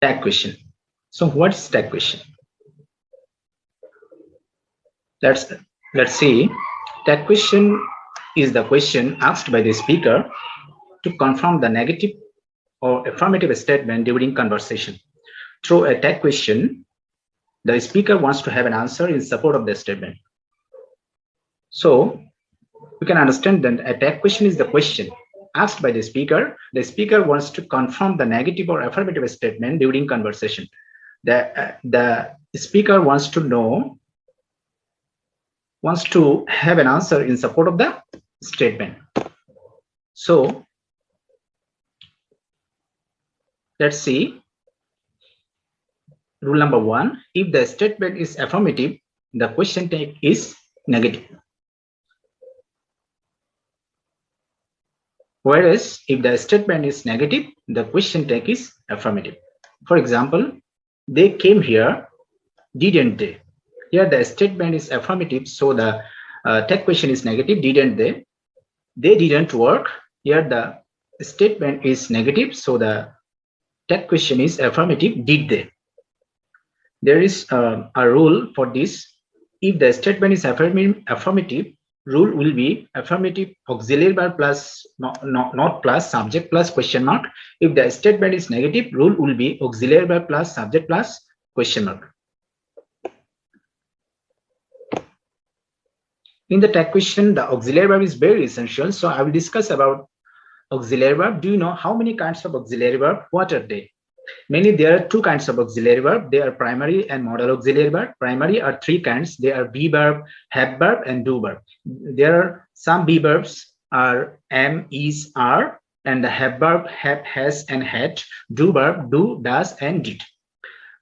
Tag question. So what's tag question? Let's let's see. Tag question is the question asked by the speaker to confirm the negative or affirmative statement during conversation. Through a tag question, the speaker wants to have an answer in support of the statement. So we can understand that a tag question is the question asked by the speaker. The speaker wants to confirm the negative or affirmative statement during conversation. The speaker wants to have an answer in support of the statement. So let's see. Rule number 1, if the statement is affirmative, the question tag is negative. Whereas if the statement is negative, the question tag is affirmative. For example, they came here, didn't they? Here the statement is affirmative, so the tag question is negative, didn't they? They didn't work. Here the statement is negative, so the tag question is affirmative, did they? There is a rule for this. If the statement is affirmative, rule will be affirmative auxiliary verb plus not plus subject plus question mark. If the statement is negative, rule will be auxiliary verb plus subject plus question mark. In the tag question, the auxiliary verb is very essential. So I will discuss about auxiliary verb. Do you know how many kinds of auxiliary verb? What are they? Mainly, there are two kinds of auxiliary verb. They are primary and modal auxiliary verb. Primary are three kinds. They are be verb, have verb, and do verb. There are some be verbs are am, is, are, and the have verb have, has, and had. Do verb do, does, and did.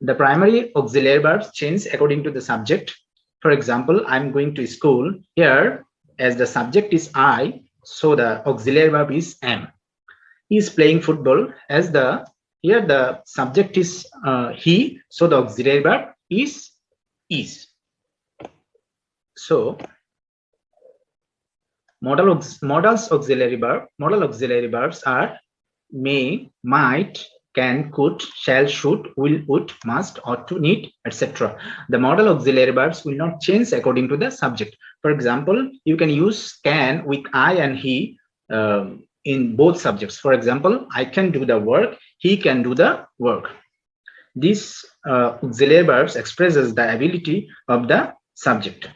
The primary auxiliary verbs change according to the subject. For example, I'm going to school. Here, as the subject is I, so the auxiliary verb is am. He is playing football. As the here the subject is he, so the auxiliary verb is. So modal auxiliary verbs are may, might, can, could, shall, should, will, would, must, ought to, need, etc. The modal auxiliary verbs will not change according to the subject. For example, you can use can with I and he in both subjects. For example, I can do the work, he can do the work. These auxiliary verbs expresses the ability of the subject.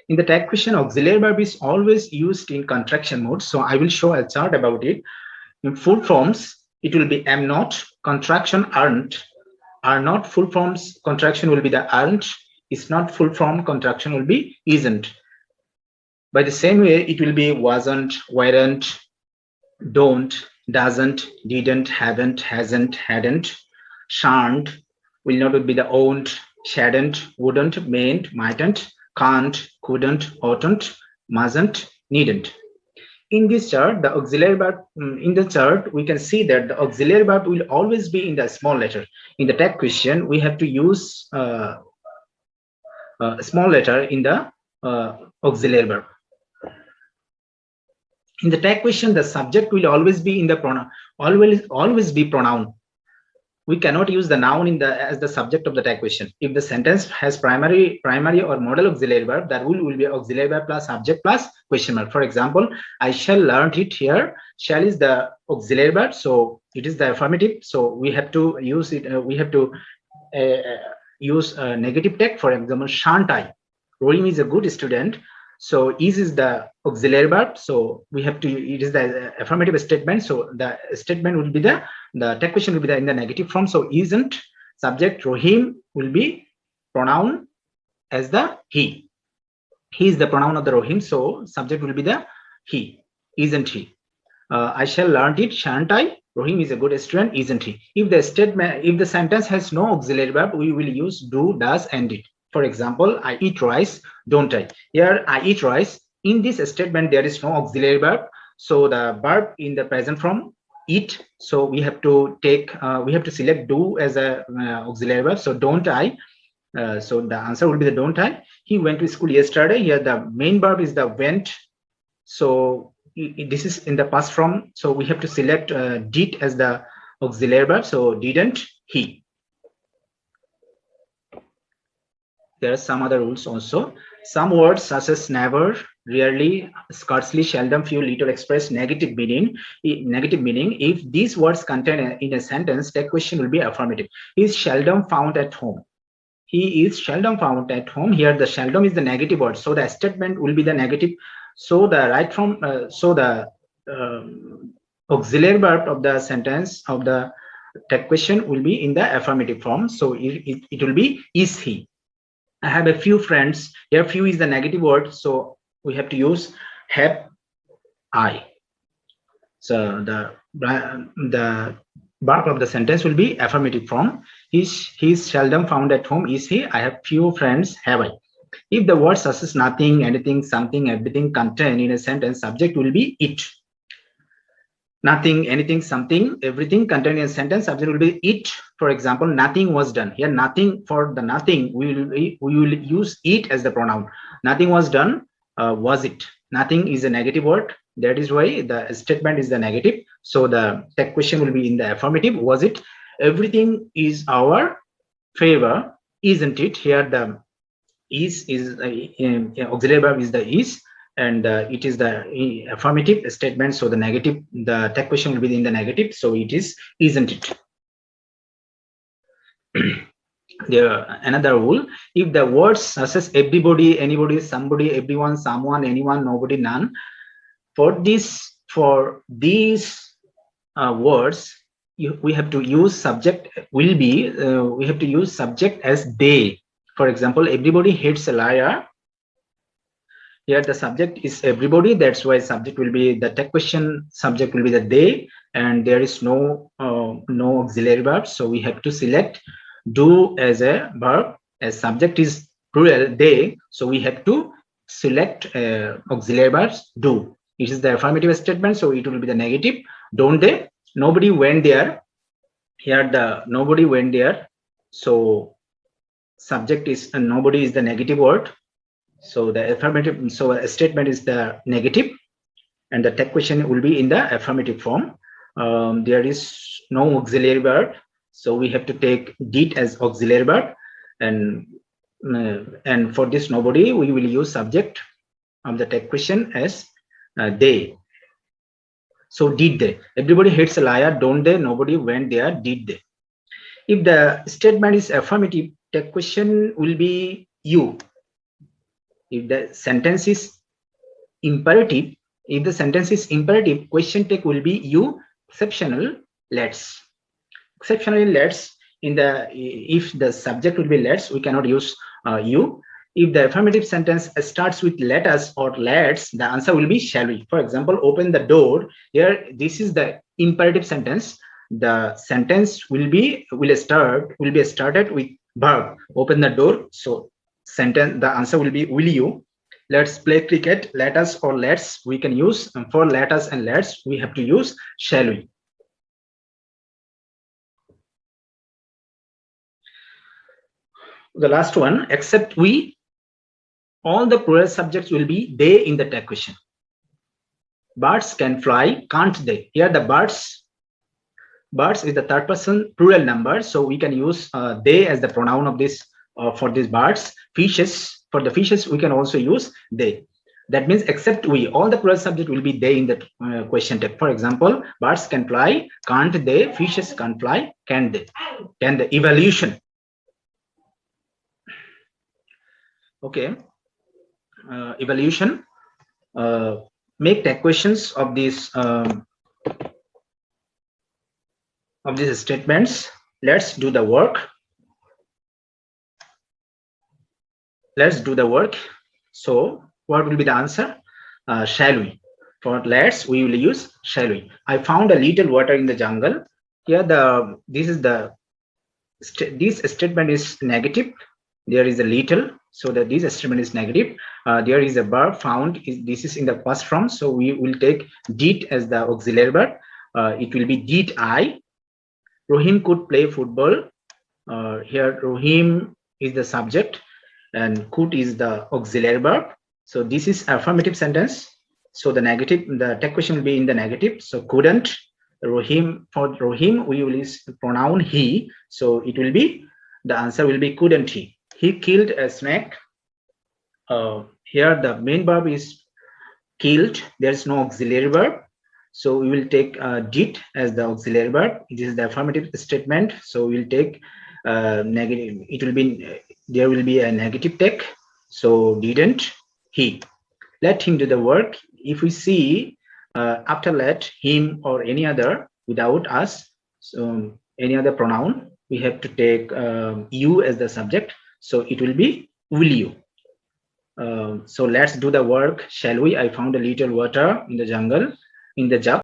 In the tag question, auxiliary verb is always used in contraction mode. So I will show a chart about it. In full forms, it will be am not, contraction aren't, are not. Full forms contraction will be the aren't, is not. Full form contraction will be isn't. By the same way, it will be wasn't, weren't, don't, doesn't, didn't, haven't, hasn't, hadn't. Shan't will not be the owned, shouldn't, wouldn't, mayn't, mightn't, can't, couldn't, oughtn't, mustn't, needn't. In this chart, the auxiliary verb we can see that the auxiliary verb will always be in the small letter. In the tag question, we have to use a small letter in the auxiliary verb. In the tag question, the subject will always be in the pronoun, always be pronoun. We cannot use the noun as the subject of the tag question. If the sentence has primary or modal auxiliary verb, the rule will be auxiliary verb plus subject plus question mark. For example, I shall learn it. Here, shall is the auxiliary verb, so it is the affirmative. So we have to use it. We have to use a negative tag. For example, shan't I? Rohim is a good student. So is the auxiliary verb, so we have to, it is the affirmative statement, so the statement will be the tag question will be in the negative form. So isn't, subject Rohim will be pronoun as the he is the pronoun of the Rohim, so subject will be the he, isn't he. I shall learn it, shan't I? Rohim is a good student, isn't he? If the sentence has no auxiliary verb, we will use do, does, and did. For example, I eat rice, don't I? Here, I eat rice. In this statement, there is no auxiliary verb. So the verb in the present form, eat. So we have to select do as a auxiliary verb. So don't I? So the answer will be the don't I. He went to school yesterday. Here, the main verb is the went. So this is in the past form. So we have to select did as the auxiliary verb. So didn't he. There are some other rules also. Some words such as never, rarely, scarcely, seldom, few, little express negative meaning. Negative meaning. If these words contain in a sentence, the question will be affirmative. He is seldom found at home. He is seldom found at home. Here the seldom is the negative word, so the statement will be the negative. So the right from auxiliary verb of the sentence of the text question will be in the affirmative form. So it will be is he. I have a few friends. Here few is the negative word, so we have to use have I. So the verb of the sentence will be affirmative form. He's seldom found at home. Is he? I have few friends. Have I? If the word such as nothing, anything, something, everything contained in a sentence, subject will be it. Nothing, anything, something, everything contained in a sentence, subject will be it. For example, nothing was done. Here, nothing, for the nothing, we will use it as the pronoun. Nothing was done. Was it? Nothing is a negative word. That is why the statement is the negative. So the text question will be in the affirmative. Was it? Everything is our favor, isn't it? Here the is auxiliary verb is the is, and it is the affirmative statement. So the negative, the text question will be in the negative. So it is, isn't it? There another rule: if the words such as everybody, anybody, somebody, everyone, someone, anyone, nobody, none, for these words we have to use subject will be we have to use subject as they. For example, everybody hates a liar. Here the subject is everybody, that's why subject will be the text question, subject will be the they, and there is no auxiliary verb, so we have to select do as a verb. As subject is plural they, so we have to select auxiliary verbs do. It is the affirmative statement, so it will be the negative. Don't they? Nobody went there. Here the nobody went there, so subject is nobody is the negative word, so the affirmative, so a statement is the negative, and the text question will be in the affirmative form. There is no auxiliary verb, so we have to take did as auxiliary verb, and for this nobody we will use subject of the text question as they. So did they? Everybody hates a liar. Don't they? Nobody went there. Did they? If the statement is affirmative, the question will be you. If the sentence is imperative, question tag will be you. Exceptional, let's. Exceptionally, let's. In the if the subject will be let's, we cannot use you. If the affirmative sentence starts with let us or let's, the answer will be shall we. For example, open the door. Here, this is the imperative sentence. The sentence will be started with verb. Open the door. So sentence, the answer will be will you. Let's play cricket. Let us or let's we can use, and for let us and let's we have to use shall we. The last one, except we, all the plural subjects will be they in the text question. Birds can fly, can't they? Here the birds is the third person plural number, so we can use they as the pronoun of this for these birds. Fishes, for the fishes we can also use they. That means except we, all the plural subject will be they in the question tag. For example, birds can fly, can't they? Fishes can't fly, can they? Can the evaluation. Okay, evaluation. Make the questions of these statements. Let's do the work. Let's do the work. So what will be the answer? Shall we? For let's we will use shall we. I found a little water in the jungle. Here this statement is negative. There is a little, so that this statement is negative. There is a verb found. This is in the past form, so we will take did as the auxiliary verb. It will be did I. Rohim could play football. Here Rohim is the subject and could is the auxiliary verb. So this is affirmative sentence. So the text question will be in the negative. So couldn't, Rohim, for Rohim, we will use pronoun he. So it will be, the answer will be couldn't he. He killed a snake. Here the main verb is killed. There is no auxiliary verb. So we will take did as the auxiliary verb. It is the affirmative statement. So we will take negative. It will be, there will be a negative take. So didn't he. Let him do the work. If we see after let, him, or any other without us, so any other pronoun, we have to take you as the subject. So it will be will you. So let's do the work, shall we? I found a little water in the jungle, in the jug.